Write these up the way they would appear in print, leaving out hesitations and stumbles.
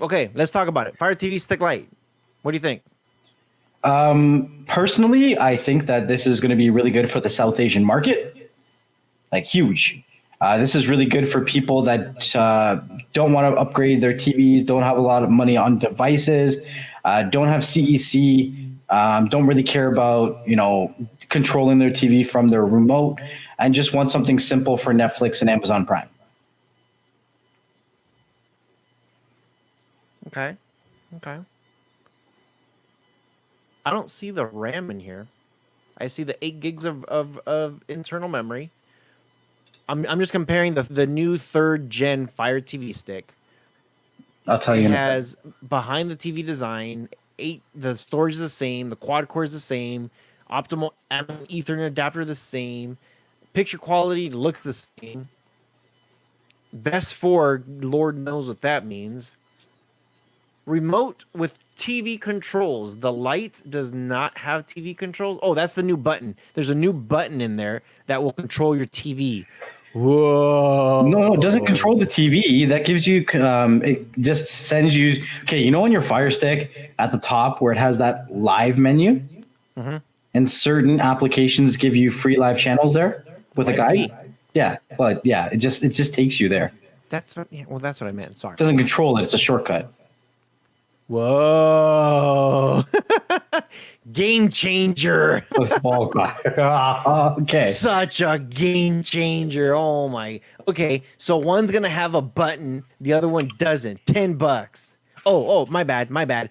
Okay, let's talk about it. Fire TV Stick Lite. What do you think? Personally, I think that this is going to be really good for the South Asian market, like huge. This is really good for people that don't want to upgrade their TVs, don't have a lot of money on devices, don't have CEC, don't really care about controlling their TV from their remote, and just want something simple for Netflix and Amazon Prime. Okay. Okay. I don't see the RAM in here. I see the 8 gigs of internal memory. I'm just comparing the new 3rd gen Fire TV stick. I'll tell It you in a bit. has behind the TV design, the storage is the same, the quad core is the same, optimal Ethernet adapter the same, picture quality looks the same. Best for Lord knows what that means. Remote with TV controls. The Lite does not have TV controls. Oh, that's the new button. There's a new button in there that will control your TV. No, it doesn't Whoa. control the TV. That gives you, it just sends you, okay, on your Fire Stick at the top where it has that live menu, Mm-hmm. and certain applications give you free live channels there with a Live guide. TV. Yeah, but yeah, it just takes you there. That's what. Yeah, well, that's what I meant. Sorry. It doesn't control it. It's a shortcut. Whoa. Game changer. Oh, small God. Okay. Such a game changer. Oh my. Okay, so one's gonna have a button, the other one doesn't. $10. Oh, my bad, my bad.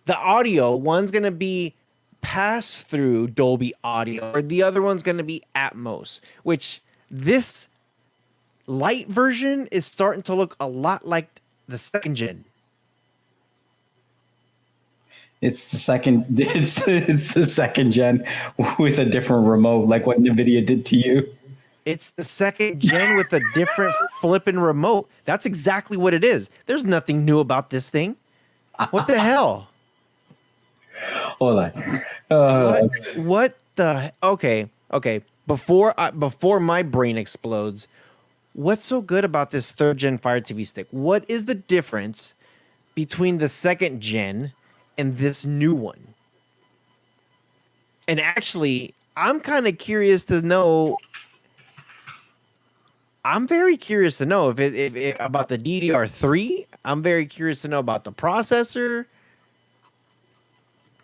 The audio, one's gonna be pass through Dolby Audio, or the other one's gonna be Atmos, which this light version is starting to look a lot like the 2nd gen. It's the second. It's the second gen with a different remote, like what Nvidia did to you. It's the 2nd gen with a different flipping remote. That's exactly what it is. There's nothing new about this thing. What the hell? Hold on. Uh, What the? Okay. Before my brain explodes, what's so good about this 3rd gen Fire TV stick? What is the difference between the 2nd gen and this new one? And actually, I'm kind of curious to know. I'm very curious to know if about the DDR3. I'm very curious to know about the processor.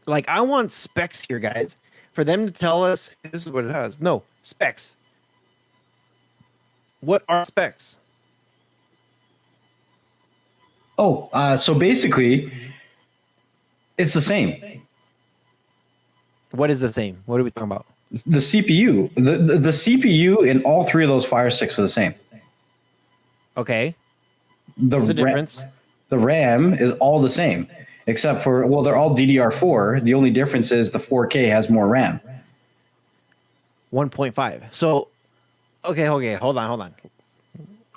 Like, I want specs here, guys, for them to tell us this is what it has. No, specs. What are specs? so basically, it's the same. What is the same? What are we talking about? The CPU, the CPU in all three of those Fire Sticks are the same. Okay. The What's the difference? The RAM is all the same, except for, well, they're all DDR4. The only difference is the 4K has more RAM. 1.5. So, okay, hold on.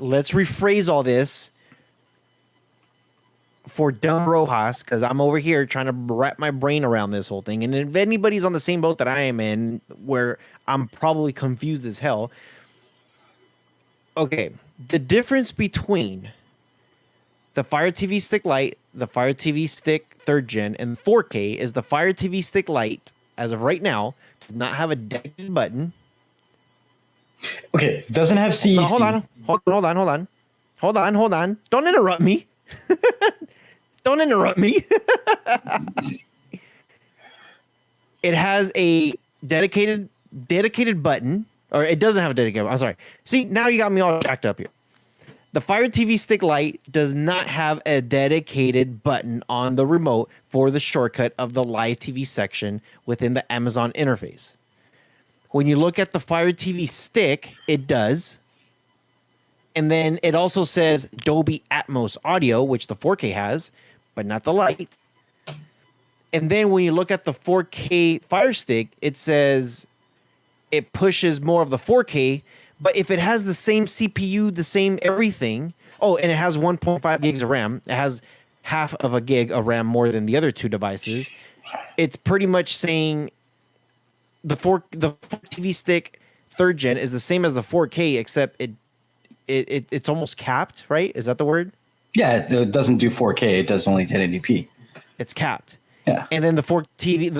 Let's rephrase all this for dumb Rojas, because I'm over here trying to wrap my brain around this whole thing. And if anybody's on the same boat that I am in, where I'm probably confused as hell. Okay, the difference between the Fire TV Stick Lite, the Fire TV Stick 3rd gen, and 4K is the Fire TV Stick Lite, as of right now, does not have a dedicated button. Okay, doesn't have CEC. No, hold on. Don't interrupt me. Don't interrupt me. It has a dedicated button, or it doesn't have a dedicated. I'm sorry. See, now you got me all jacked up here. The Fire TV Stick Lite does not have a dedicated button on the remote for the shortcut of the live TV section within the Amazon interface. When you look at the Fire TV Stick, it does. And then it also says Dolby Atmos audio, which the 4K has, but not the Lite. And then when you look at the 4K Fire Stick, it says it pushes more of the 4K, but if it has the same CPU, the same everything, oh, and it has 1.5 gigs of RAM, it has half of a gig of RAM more than the other two devices, it's pretty much saying the 4 TV Stick 3rd gen is the same as the 4K, except it's almost capped, right? Is that the word? Yeah, it doesn't do 4K. It does only 1080p. It's capped. Yeah. And then the 4TV,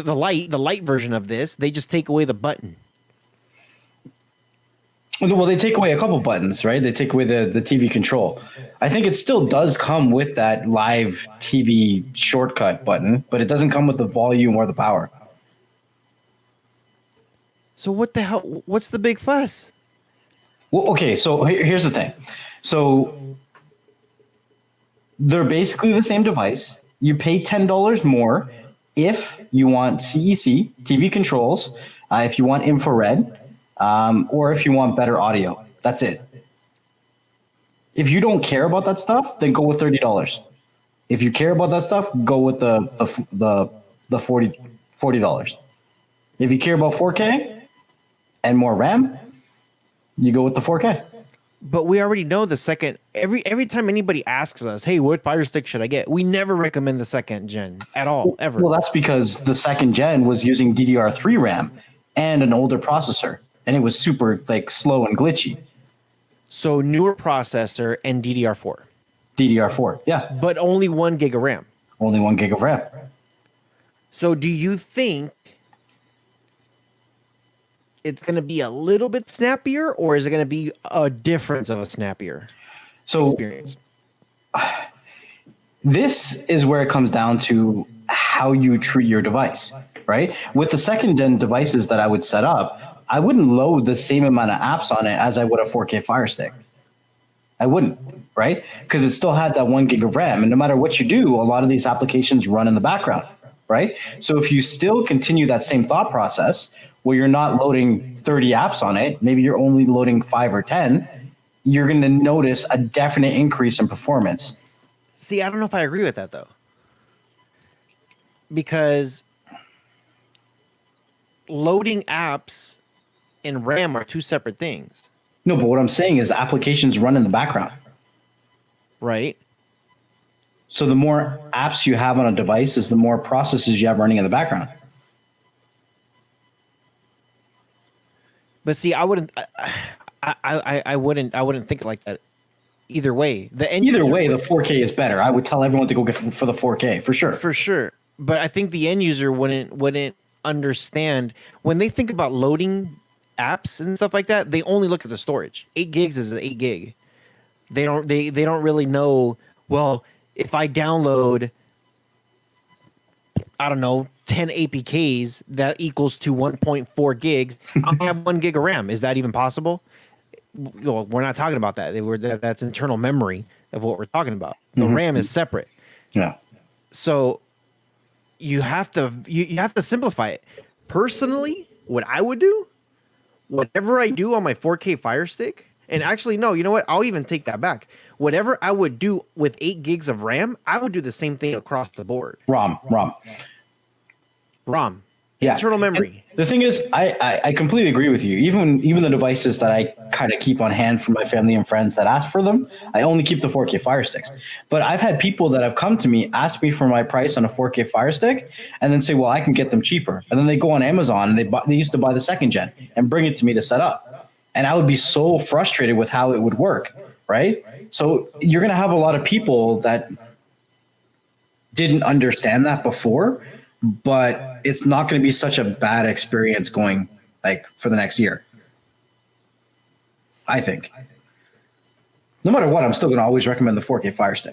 the light version of this, they just take away the button. Well, they take away a couple buttons, right? They take away the TV control. I think it still does come with that live TV shortcut button, but it doesn't come with the volume or the power. So what the hell? What's the big fuss? Well, okay, so here's the thing. So they're basically the same device. You pay $10 more if you want CEC, TV controls, if you want infrared, or if you want better audio. That's it. If you don't care about that stuff, then go with $30. If you care about that stuff, go with the $40. If you care about 4K and more RAM, you go with the 4K. But we already know the second. Every time anybody asks us, "Hey, what Fire Stick should I get?" We never recommend the second gen at all, ever. Well, that's because the second gen was using DDR3 RAM and an older processor, and it was super slow and glitchy. So newer processor and DDR4. DDR4, yeah. But only 1 gig of RAM. Only 1 gig of RAM. So do you think it's going to be a little bit snappier, or is it going to be a difference of a snappier experience? This is where it comes down to how you treat your device, right? With the second gen devices that I would set up, I wouldn't load the same amount of apps on it as I would a 4K Fire Stick. I wouldn't, right? Because it still had that 1 gig of RAM. And no matter what you do, a lot of these applications run in the background, right? So if you still continue that same thought process where you're not loading 30 apps on it, maybe you're only loading 5 or 10, you're going to notice a definite increase in performance. See, I don't know if I agree with that, though. Because loading apps and RAM are two separate things. No, but what I'm saying is applications run in the background. Right. So the more apps you have on a device is the more processes you have running in the background. But see, I wouldn't think like that. Either way, the 4K is better. I would tell everyone to go get for the 4K for sure. For sure. But I think the end user wouldn't understand when they think about loading apps and stuff like that. They only look at the storage. 8 gigs is 8 gig. They don't really know. Well, if I download, I don't know, 10 APKs, that equals to 1.4 gigs. I have 1 gig of RAM. Is that even possible? Well, we're not talking about that. That's internal memory of what we're talking about. The RAM is separate. Yeah. So you have to simplify it. Personally, what I would do, whatever I do on my 4K Fire Stick, and actually, no, you know what? I'll even take that back. Whatever I would do with 8 gigs of RAM, I would do the same thing across the board. ROM. Yeah. Internal memory. And the thing is, I completely agree with you. Even the devices that I kind of keep on hand for my family and friends that ask for them, I only keep the 4K Fire Sticks. But I've had people that have come to me, ask me for my price on a 4K Fire Stick, and then say, well, I can get them cheaper. And then they go on Amazon and they used to buy the second gen and bring it to me to set up. And I would be so frustrated with how it would work, right? So you're going to have a lot of people that didn't understand that before, but it's not going to be such a bad experience going for the next year. I think. No matter what, I'm still going to always recommend the 4K Fire Stick.